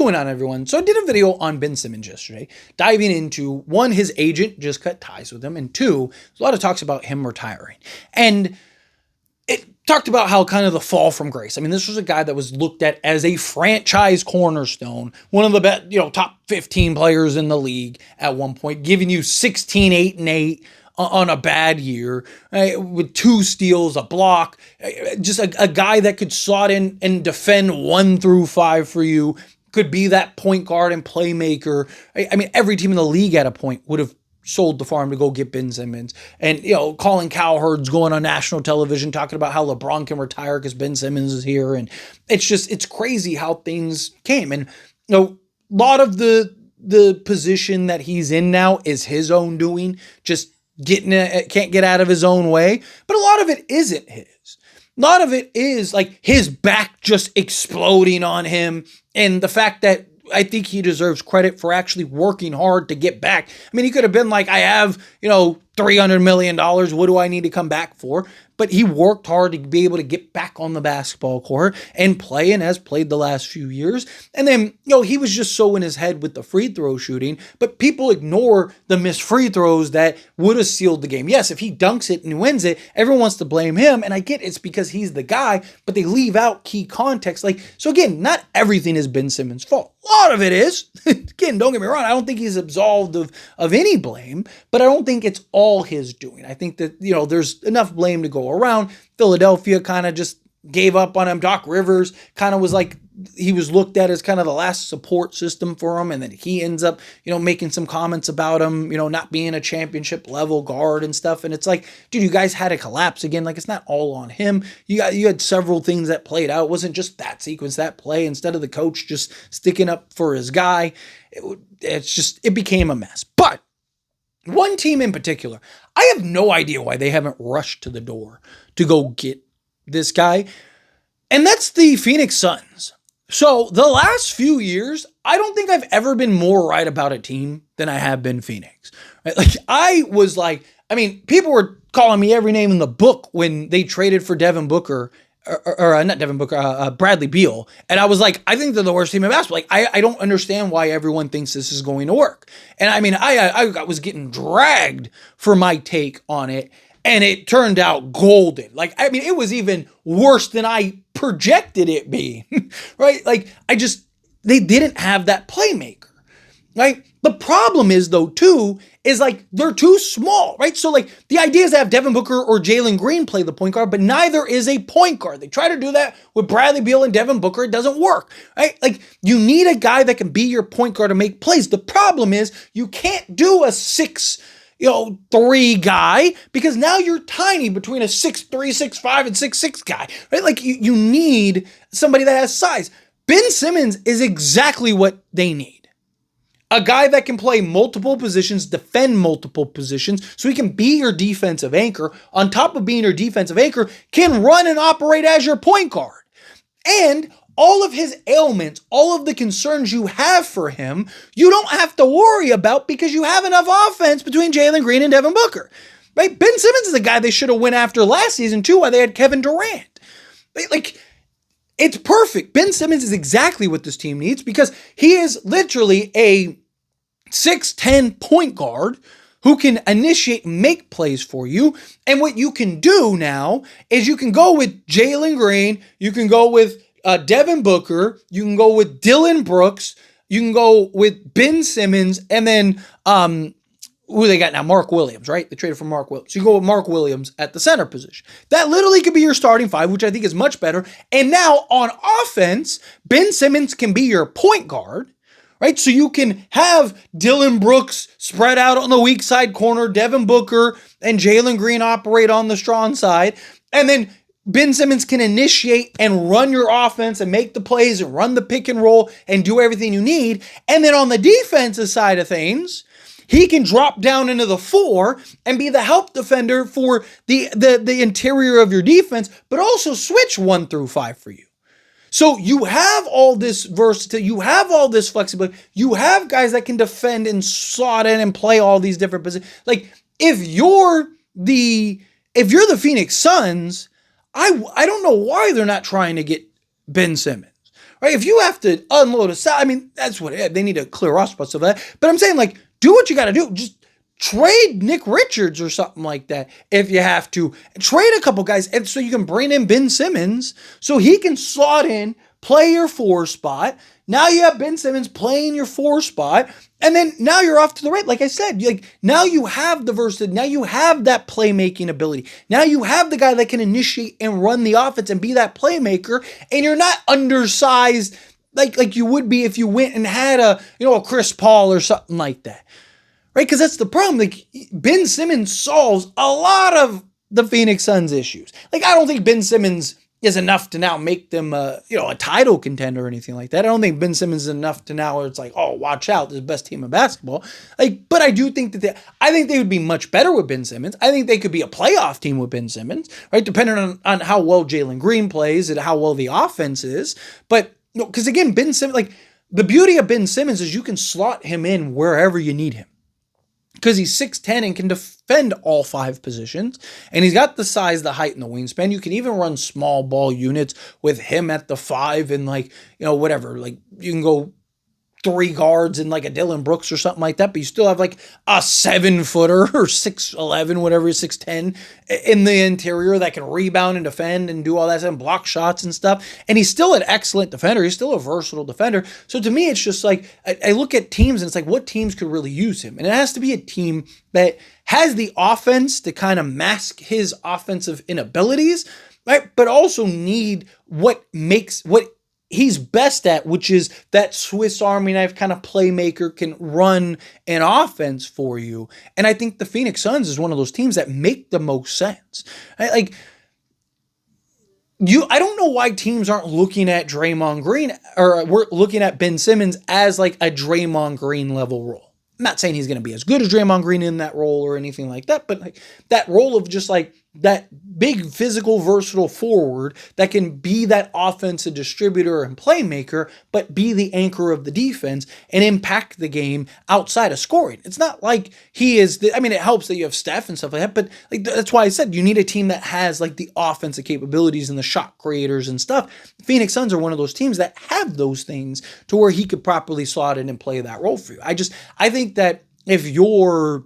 going on, everyone? So I did a video on Ben Simmons yesterday, diving into, one, his agent just cut ties with him, and two, there's a lot of talks about him retiring. And it talked about how kind of the fall from grace. I mean, this was a guy that was looked at as a franchise cornerstone, one of the best, top 15 players in the league at one point, giving you 16, 8, and 8 on a bad year, with 2 steals, a block, just a guy that could slot in and defend 1 through 5 for you, could be that point guard and playmaker. I mean, every team in the league at a point would have sold the farm to go get Ben Simmons. And, Colin Cowherd's going on national television talking about how LeBron can retire because Ben Simmons is here. And it's crazy how things came. And, a lot of the position that he's in now is his own doing, just can't get out of his own way. But a lot of it isn't his. A lot of it is like his back just exploding on him, and the fact that I think he deserves credit for actually working hard to get back. I mean, he could have been like, I have, $300 million. What do I need to come back for? But he worked hard to be able to get back on the basketball court and play, and has played the last few years. And then, he was just so in his head with the free throw shooting, but people ignore the missed free throws that would have sealed the game. Yes, if he dunks it and wins it, everyone wants to blame him. And I get it's because he's the guy, but they leave out key context. So again, not everything is Ben Simmons' fault. A lot of it is. Again, don't get me wrong. I don't think he's absolved of any blame, but I don't think it's all his doing. I think that, there's enough blame to go around. Philadelphia kind of just gave up on him. Doc Rivers kind of was like, he was looked at as kind of the last support system for him. And then he ends up, making some comments about him, not being a championship level guard and stuff. And it's like, dude, you guys had a collapse again. Like, it's not all on him. You had several things that played out. It wasn't just that sequence, that play, instead of the coach just sticking up for his guy. It became a mess. But one team in particular, I have no idea why they haven't rushed to the door to go get this guy. And that's the Phoenix Suns. So the last few years, I don't think I've ever been more right about a team than I have been Phoenix. Right? People were calling me every name in the book when they traded for Devin Booker, or not Devin Booker, Bradley Beal. And I was like, I think they're the worst team in basketball. I don't understand why everyone thinks this is going to work. And I was getting dragged for my take on it. And it turned out golden. It was even worse than I projected it being, right? They didn't have that playmaker, right? The problem is, though, too, is they're too small, right? So the idea is to have Devin Booker or Jalen Green play the point guard, but neither is a point guard. They try to do that with Bradley Beal and Devin Booker. It doesn't work, right? You need a guy that can be your point guard to make plays. The problem is you can't do a 6'3" guy, because now you're tiny between a 6'3", 6'5", and 6'6" guy, right? You need somebody that has size. Ben Simmons is exactly what they need. A guy that can play multiple positions, defend multiple positions, so he can be your defensive anchor. On top of being your defensive anchor, can run and operate as your point guard. And all of his ailments, all of the concerns you have for him, you don't have to worry about, because you have enough offense between Jalen Green and Devin Booker. Right? Ben Simmons is the guy they should have went after last season too, while they had Kevin Durant. It's perfect. Ben Simmons is exactly what this team needs, because he is literally a 6'10" point guard who can initiate, make plays for you. And what you can do now is you can go with Jalen Green, you can go with Devin Booker, you can go with Dylan Brooks, you can go with Ben Simmons, and then who they got now? Mark Williams, right? They traded for Mark Williams. So you go with Mark Williams at the center position. That literally could be your starting 5, which I think is much better. And now on offense, Ben Simmons can be your point guard, right? So you can have Dylan Brooks spread out on the weak side corner, Devin Booker and Jalen Green operate on the strong side, and then Ben Simmons can initiate and run your offense and make the plays and run the pick and roll and do everything you need. And then on the defensive side of things, he can drop down into the 4 and be the help defender for the interior of your defense, but also switch 1 through 5 for you. So you have all this versatility, you have all this flexibility, you have guys that can defend and slot in and play all these different positions. If you're the Phoenix Suns, I don't know why they're not trying to get Ben Simmons, right? If you have to unload a salary, I mean, that's what they need to clear off stuff like that. But I'm saying, like, do what you got to do. Just trade Nick Richards or something like that if you have to. Trade a couple guys, and so you can bring in Ben Simmons so he can slot in, play your 4 spot. Now you have Ben Simmons playing your 4 spot, and then now you're off to the right. Like I said, like now you have the versatility. Now you have that playmaking ability. Now you have the guy that can initiate and run the offense and be that playmaker, and you're not undersized like you would be if you went and had a Chris Paul or something like that. Right? Because that's the problem. Like, Ben Simmons solves a lot of the Phoenix Suns issues. Like, I don't think Ben Simmons is enough to now make them, a title contender or anything like that. I don't think Ben Simmons is enough to now where it's like, oh, watch out, this is the best team in basketball. Like, but I do think that I think they would be much better with Ben Simmons. I think they could be a playoff team with Ben Simmons, right? Depending on how well Jalen Green plays and how well the offense is. But, because again, Ben Simmons, like, the beauty of Ben Simmons is you can slot him in wherever you need him. Because he's 6'10" and can defend all 5 positions. And he's got the size, the height, and the wingspan. You can even run small ball units with him at the 5 and whatever. Like, you can go 3 guards and like a Dylan Brooks or something like that, but you still have like a 7-footer or 6'11", whatever, 6'10" in the interior that can rebound and defend and do all that and block shots and stuff. And he's still an excellent defender. He's still a versatile defender. So to me, it's just like, I look at teams and it's like, what teams could really use him? And it has to be a team that has the offense to kind of mask his offensive inabilities, right? But also need what he's best at, which is that Swiss Army knife kind of playmaker, can run an offense for you. And I think the Phoenix Suns is one of those teams that make the most sense. I don't know why teams aren't looking at Draymond Green, or we're looking at Ben Simmons as like a Draymond Green level role. I'm not saying he's going to be as good as Draymond Green in that role or anything like that, but like that role of just like that big physical versatile forward that can be that offensive distributor and playmaker, but be the anchor of the defense and impact the game outside of scoring. It's not like he is, it helps that you have Steph and stuff like that, but like that's why I said you need a team that has like the offensive capabilities and the shot creators and stuff. Phoenix Suns are one of those teams that have those things to where he could properly slot in and play that role for you. I think that if you're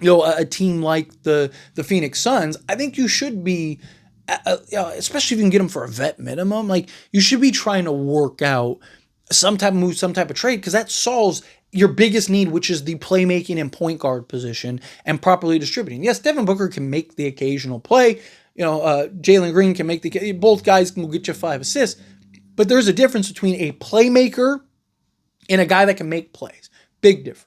a team like the Phoenix Suns, I think you should be, especially if you can get them for a vet minimum, like you should be trying to work out some type of move, some type of trade, because that solves your biggest need, which is the playmaking and point guard position and properly distributing. Yes, Devin Booker can make the occasional play. Jalen Green can make both guys can get you 5 assists, but there's a difference between a playmaker and a guy that can make plays. Big difference.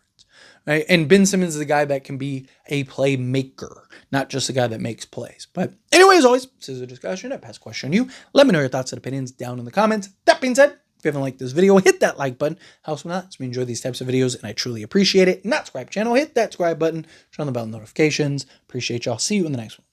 Right? And Ben Simmons is the guy that can be a playmaker, not just a guy that makes plays. But anyway, as always, this is a discussion. I pass the question on you. Let me know your thoughts and opinions down in the comments. That being said, if you haven't liked this video, hit that like button. Helps me out. So we enjoy these types of videos, and I truly appreciate it. Not subscribe channel, hit that subscribe button. Turn on the bell notifications. Appreciate y'all. See you in the next one.